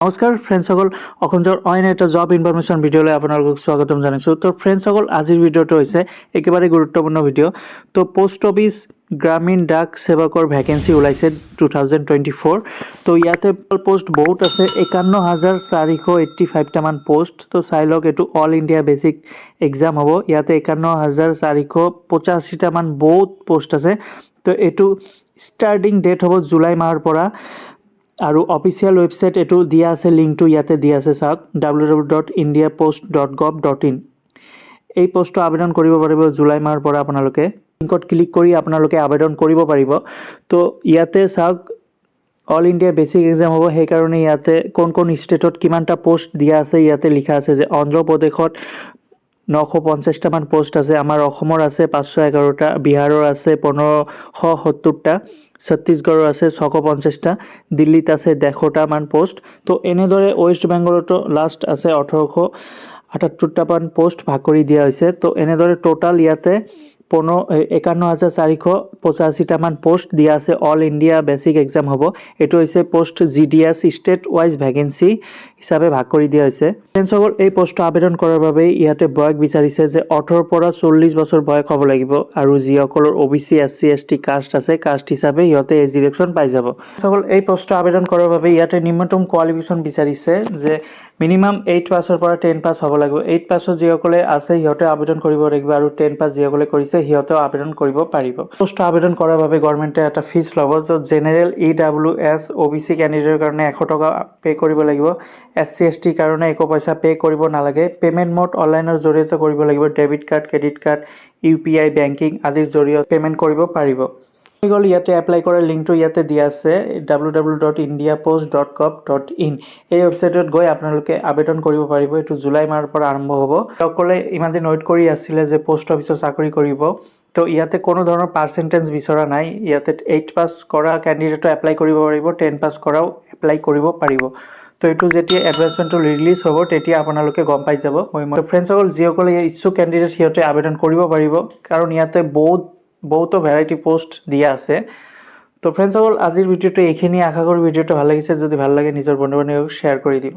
নমস্কাৰ ফ্ৰেণ্ডসকল, অসমৰ অইন এটা জব ইনফৰমেশ্যন ভিডিঅ'লৈ আপোনালোকক স্বাগতম জনাইছোঁ। তো ফ্ৰেণ্ডসকল, আজিৰ ভিডিঅ'টো হৈছে একেবাৰে গুৰুত্বপূৰ্ণ ভিডিঅ'। তো পোষ্ট অফিচ গ্ৰামীণ ডাক সেৱকৰ ভেকেঞ্চি ওলাইছে 2024। তো ইয়াতে পোষ্ট বহুত আছে, 51,485টামান পোষ্ট। তো চাই লওক, এইটো অল ইণ্ডিয়া বেচিক এক্সাম হ'ব। ইয়াতে 51,485টামান বহুত পোষ্ট আছে। তো এইটো ষ্টাৰ্টিং ডেট হ'ব জুলাই মাহৰ পৰা। আৰু অফিচিয়েল ৱেবছাইট এইটো দিয়া আছে, লিংকটো ইয়াতে দিয়া আছে, চাওক www.indiapost.gov.in। এই পোষ্টটো আবেদন কৰিব পাৰিব জুলাই মাহৰ পৰা। আপোনালোকে লিংকত ক্লিক কৰি আপোনালোকে আবেদন কৰিব পাৰিব। তো ইয়াতে চাওক, অল ইণ্ডিয়া বেচিক এক্সাম হ'ব, সেইকাৰণে ইয়াতে কোন ষ্টেটত কিমানটা পোষ্ট দিয়া আছে ইয়াতে লিখা আছে যে অন্ধ্ৰপ্ৰদেশত 950টামান পোষ্ট আছে, আমাৰ অসমৰ আছে 511টা, বিহাৰৰ আছে 1570টা, ছত্তীশগড়ৰ আছে 650টা, দিল্লীত আছে 150টামান পোষ্ট। তো এনেদৰে ৱেষ্ট বেংগলতো লাষ্ট আছে 1878টামান পোষ্ট ভাগ কৰি দিয়া হৈছে। তো এনেদৰে টোটাল ইয়াতে 51,485টামান পোষ্ট দিয়া আছে। অল ইণ্ডিয়া বেচিক এক্সাম হ'ব। এইটো হৈছে post GDS state wise vacancy হিচাপে ভাগ কৰি দিয়া হৈছে। ফ্ৰেণ্ডসকল, এই পোষ্টটো আবেদন কৰাৰ বাবে ইয়াতে বয়স বিচাৰিছে যে 18 পৰা 40 বছৰ বয়স হ'ব লাগিব। আৰু যিসকলৰ OBC SC ST কাষ্ট আছে, কাষ্ট হিচাপে সিহঁতে এজ ডিৰেকশ্যন পাই যাব। ফ্ৰেণ্ডসকল, এই পোষ্টটো আবেদন কৰাৰ বাবে ইয়াতে নিম্নতম কোৱালিফিকেশ্যন বিচাৰিছে যে মিনিমাম 8 পাছৰ পৰা 10 পাছ হ'ব লাগিব। 8 পাছত যিসকলে আছে সিহঁতে আবেদন কৰিব লাগিব, আৰু 10 পাছ যিসকলে কৰিছে সিহঁতেও আবেদন কৰিব পাৰিব। পোষ্টটো আবেদন কৰাৰ বাবে গভৰ্ণমেণ্টে এটা ফিজ ল'ব, য'ত জেনেৰেল EWS OBC কেণ্ডিডেটৰ কাৰণে 100 টকা পে' কৰিব লাগিব। SC ST কাৰণে একো পইচা পে' কৰিব নালাগে। পে'মেণ্ট মোড অনলাইনৰ জৰিয়তে কৰিব লাগিব। Debit card, credit card, UPI banking আদিৰ জৰিয়তে পে'মেণ্ট কৰিব পাৰিব। গ'ল, ইয়াতে এপ্লাই কৰাৰ লিংকটো ইয়াতে দিয়া আছে www.indiapost.gov.in। এই ৱেবছাইটত গৈ আপোনালোকে আবেদন কৰিব পাৰিব। এইটো জুলাই মাহৰ পৰা আৰম্ভ হ'ব। সকলে ইমান দিন ৱেইট কৰি আছিলে যে পোষ্ট অফিচত চাকৰি কৰিব। তো ইয়াতে কোনো ধৰণৰ পাৰ্চেণ্টেজ বিচৰা নাই। ইয়াতে 8 পাছ কৰা কেণ্ডিডেটো এপ্লাই কৰিব পাৰিব, 10 পাছ কৰাও এপ্লাই কৰিব পাৰিব। তো এইটো যেতিয়া এডভাৰ্টাইজমেণ্টটো ৰিলিজ হ'ব তেতিয়া আপোনালোকে গম পাই যাব। ফ্ৰেণ্ডসকল, যিসকলে ইচ্ছুক কেণ্ডিডেট সিহঁতে আবেদন কৰিব পাৰিব, কাৰণ ইয়াতে বহুতো ভেৰাইটি পোষ্ট দিয়া আছে। তো ফ্ৰেণ্ডসকল, আজিৰ ভিডিঅ'টো এইখিনি। আশা কৰোঁ ভিডিঅ'টো ভাল লাগিছে। যদি ভাল লাগে নিজৰ বন্ধু বান্ধৱীক শ্বেয়াৰ কৰি দিব।